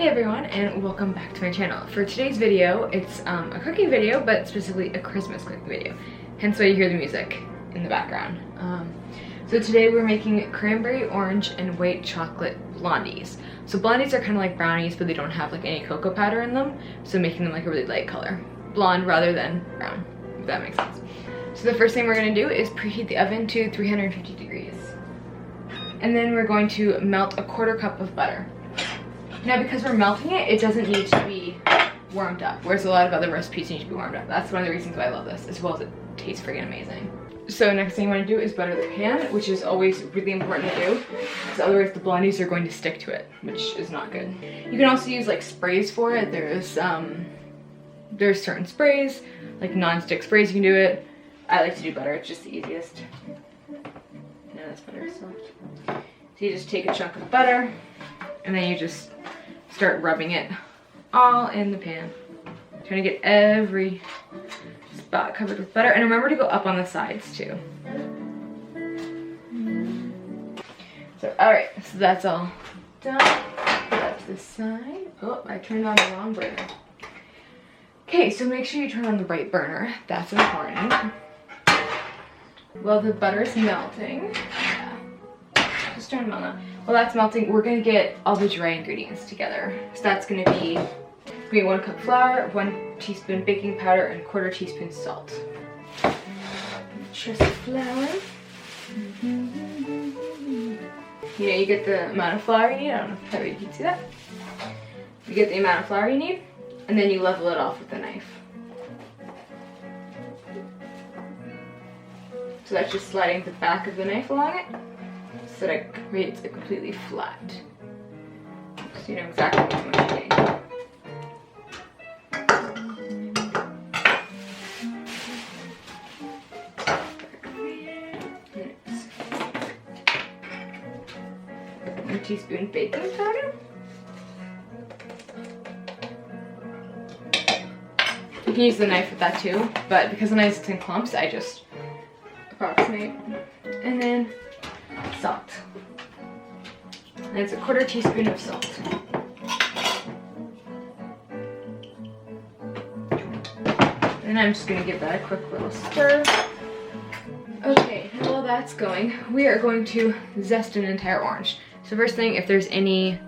Hey everyone, and welcome back to my channel. For today's video, it's a cooking video, but specifically a Christmas cooking video. Hence why you hear the music in the background. So today we're making cranberry, orange, and white chocolate blondies. So blondies are kind of like brownies, but they don't have like any cocoa powder in them, so making them like a really light color. Blonde rather than brown, if that makes sense. So the first thing we're going to do is preheat the oven to 350 degrees. And then we're going to melt a 1/4 cup of butter. Now because we're melting it, it doesn't need to be warmed up, whereas a lot of other recipes need to be warmed up. That's one of the reasons why I love this, as well as it tastes freaking amazing. So next thing you want to do is butter the pan, which is always really important to do, because otherwise the blondies are going to stick to it, which is not good. You can also use like sprays for it. There's certain sprays, like non-stick sprays you can do it. I like to do butter, it's just the easiest. No, that's butter soft. So you just take a chunk of butter, and then you just start rubbing it all in the pan. Trying to get every spot covered with butter. And remember to go up on the sides too. So, alright, so that's all done. Put that to the side. Oh, I turned on the wrong burner. Okay, so make sure you turn on the right burner. That's important. While the butter is melting, just turn it on now. While that's melting, we're gonna get all the dry ingredients together. So that's gonna be 1 cup flour, 1 teaspoon baking powder, and 1/4 teaspoon salt. Trust the flour. You know, you get the amount of flour you need. I don't know if probably you can see that. You get the amount of flour you need, and then you level it off with a knife. So that's just sliding the back of the knife along it, so that it creates it completely flat. So you know exactly what you want to do. One teaspoon baking powder. You can use the knife with that too, but because the knife's in clumps, I just approximate. And then salt. And it's 1/4 teaspoon of salt. And I'm just gonna give that a quick little stir. Okay, while that's going, we are going to zest an entire orange. So first thing, if there's any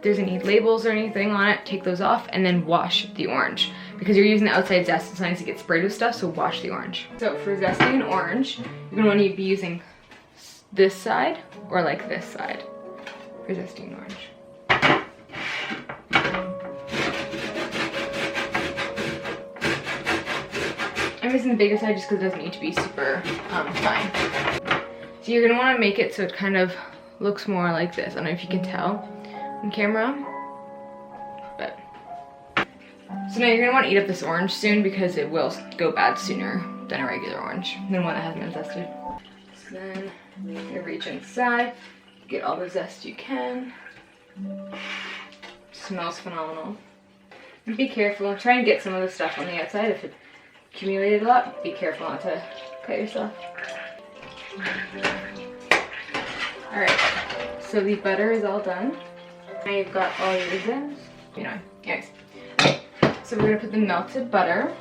labels or anything on it, take those off and then wash the orange. Because you're using the outside zest, sometimes it gets sprayed with stuff, so wash the orange. So for zesting an orange, you're gonna want to be using this side or like this side for zesting an orange. I'm using the bigger side just because it doesn't need to be super fine. So you're gonna want to make it so it kind of looks more like this. I don't know if you can tell on camera, but so now you're gonna want to eat up this orange soon because it will go bad sooner than a regular orange, than one that hasn't been zested. So then you're gonna reach inside, get all the zest you can. Smells phenomenal. And be careful, try and get some of the stuff on the outside. If it accumulated a lot, be careful not to cut yourself. Alright, so the butter is all done. Now you've got all your zest. Anyways. So we're gonna put the melted butter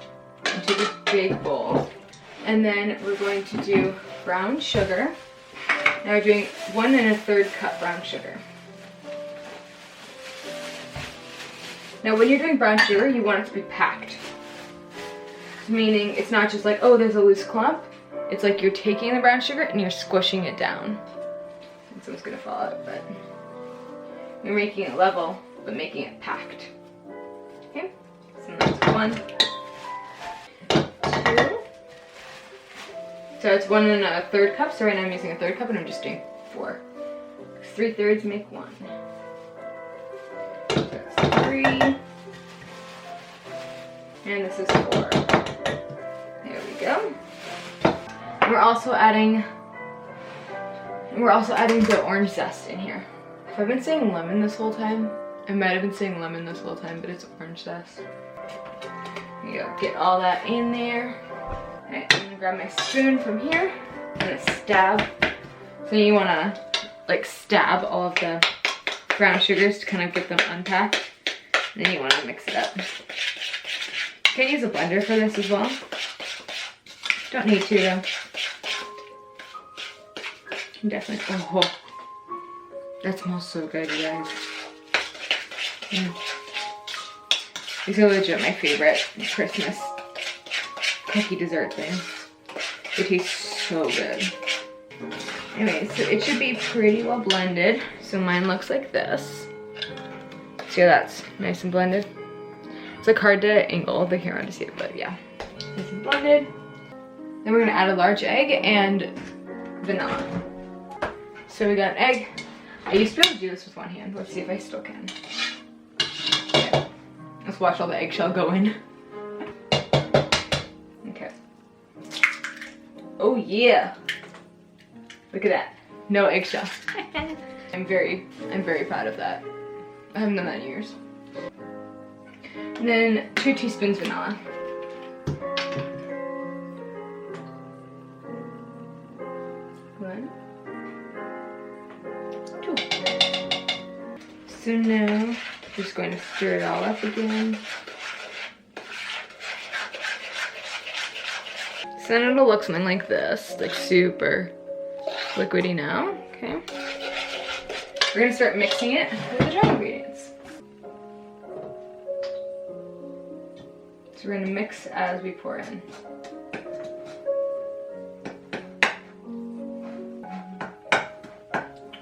into this big bowl. And then we're going to do brown sugar. Now we're doing 1 1/3 cup brown sugar. Now when you're doing brown sugar, you want it to be packed. Meaning it's not just like, oh, there's a loose clump. It's like you're taking the brown sugar and you're squishing it down. And someone's gonna fall out, but you're making it level, but making it packed. Okay, so that's 1, 2. So it's 1 1/3 cup. So right now I'm using a 1/3 cup and I'm just doing 4. 3/3 make 1. That's 3. And this is 4. There we go. We're also adding the orange zest in here. If I've been saying lemon this whole time, I might have been saying lemon this whole time, but it's orange zest. There you go. Get all that in there. Alright, I'm gonna grab my spoon from here. I'm gonna stab. So you wanna like stab all of the brown sugars to kind of get them unpacked. And then you want to mix it up. You can use a blender for this as well. Don't need to though. You definitely, oh, that smells so good, you guys. These are legit my favorite Christmas cookie dessert things. They taste so good. Anyway, so it should be pretty well blended. So mine looks like this. See how that's nice and blended? It's like hard to angle the camera to see it, but yeah. Nice and blended. Then we're gonna add a large egg and vanilla. So we got an egg. I used to be able to do this with one hand. Let's see if I still can. Okay. Let's watch all the eggshell go in. Okay. Oh yeah. Look at that. No eggshell. I'm very proud of that. I haven't done that in years. And then 2 teaspoons vanilla. One. 2. So now, just going to stir it all up again. So then it'll look something like this, like super liquidy now, okay? We're gonna start mixing it with the dry ingredients. So we're gonna mix as we pour in.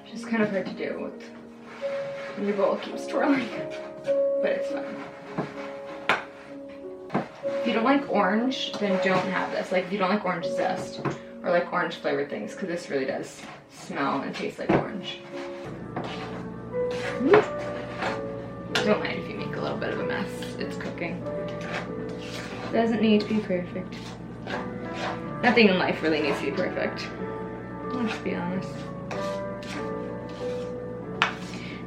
Which is kind of hard to do with when your bowl keeps twirling, but it's fun. If you don't like orange, then don't have this. Like if you don't like orange zest or like orange flavored things, because this really does smell and taste like orange. Don't mind if you make a little bit of a mess. It's cooking. Doesn't need to be perfect. Nothing in life really needs to be perfect. Let's be honest.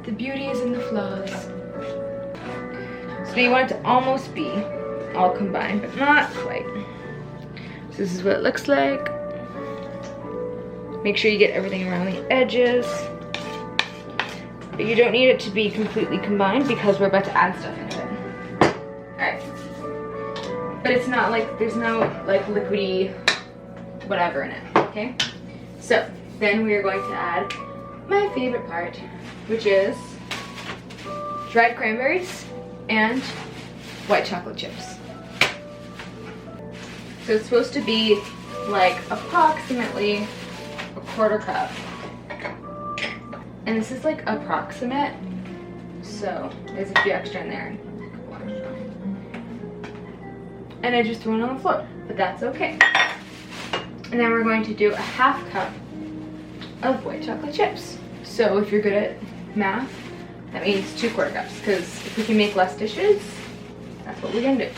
The beauty is in the flaws. So you want it to almost be all combined, but not quite. So this is what it looks like. Make sure you get everything around the edges. But you don't need it to be completely combined because we're about to add stuff into it. Alright. But it's not like, there's no like liquidy whatever in it, okay? So, then we are going to add my favorite part, which is dried cranberries and white chocolate chips. So it's supposed to be like approximately a 1/4 cup. And this is like approximate, so there's a few extra in there. And I just threw it on the floor, but that's okay. And then we're going to do a 1/2 cup of white chocolate chips. So if you're good at math, that means 2 1/4 cups, because if we can make less dishes, that's what we're gonna do.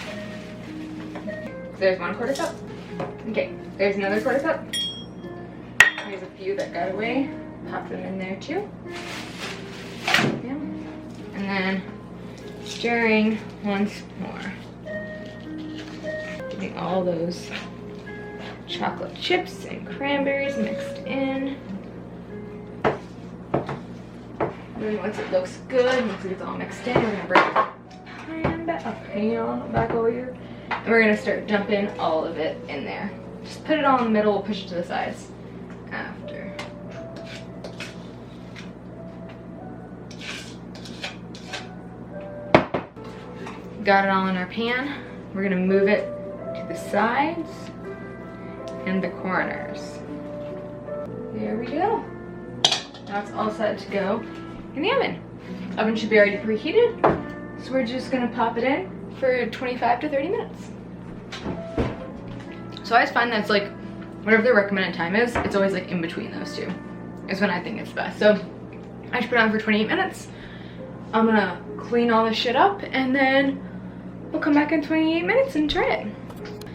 There's 1 1/4 cup. Okay, there's another 1/4 cup. There's a few that got away. Pop them in there too. Yeah. And then stirring once more. Getting all those chocolate chips and cranberries mixed in. And then once it looks good, once it's all mixed in, we're gonna bring a pan back over here. And we're gonna start dumping all of it in there. Just put it all in the middle, we'll push it to the sides after. Got it all in our pan. We're gonna move it to the sides and the corners. There we go. Now it's all set to go in the oven. Oven should be already preheated, so we're just gonna pop it in for 25 to 30 minutes. So I always find that it's like, whatever the recommended time is, it's always like in between those two, is when I think it's best. So I should put it on for 28 minutes. I'm gonna clean all this shit up and then we'll come back in 28 minutes and try it.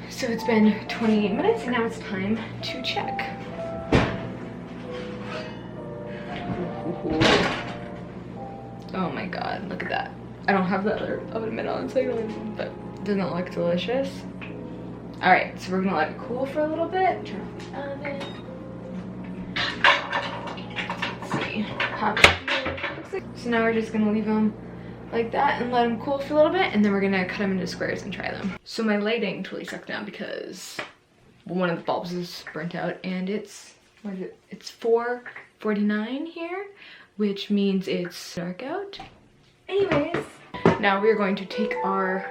So it's been 28 minutes and now it's time to check. Oh my god, look at that. I don't have the other oven mitt on, but doesn't it look delicious? Alright, so we're gonna let it cool for a little bit. Turn off the oven. Let's see. Pop it. Looks So now we're just gonna leave them like that and let them cool for a little bit, and then we're gonna cut them into squares and try them. So my lighting totally sucked now because one of the bulbs is burnt out, and it's, what is it? It's 4:49 here, which means it's dark out. Anyways, now we're going to take our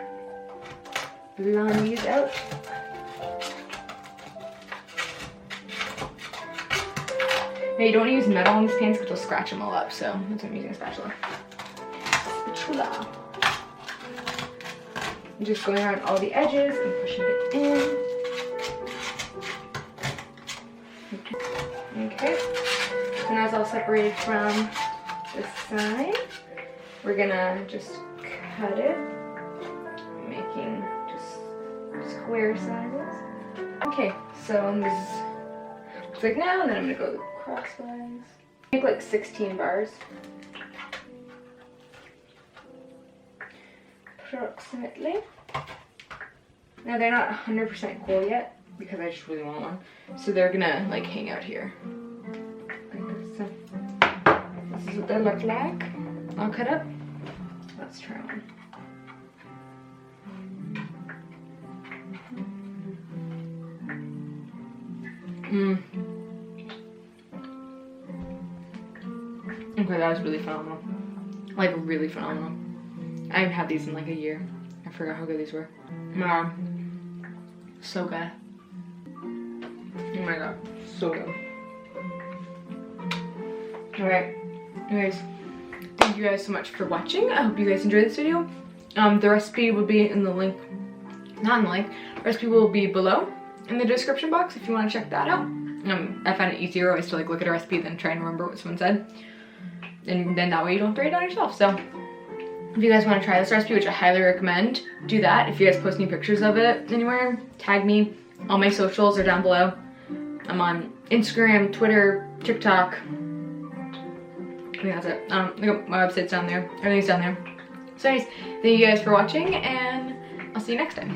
Blondies out. Now you don't want to use metal on these pans because you'll scratch them all up, so that's why I'm using a spatula. I'm just going around all the edges and pushing it in. Okay, so now it's all separated from this side. We're gonna just cut it, making just square sizes. Okay, so this is looks like now, and then I'm gonna go crosswise. Make like 16 bars. Approximately. Now they're not 100% cool yet because I just really want one. So they're gonna like hang out here. Like this. So this is what they look like. All cut up. Let's try one. Okay, that was really phenomenal. Like really phenomenal. I haven't had these in like a year. I forgot how good these were. Wow. So good. Oh my god, so good. Alright, anyways, thank you guys so much for watching. I hope you guys enjoyed this video. The recipe will be in the link, not in the link, the recipe will be below in the description box if you want to check that out. I find it easier always to like look at a recipe than try and remember what someone said. And then that way you don't have to write it down yourself. So if you guys want to try this recipe, which I highly recommend, do that. If you guys post any pictures of it anywhere, tag me. All my socials are down below. I'm on Instagram, Twitter, TikTok. I think that's it. My website's down there. Everything's down there. So anyways, thank you guys for watching, and I'll see you next time.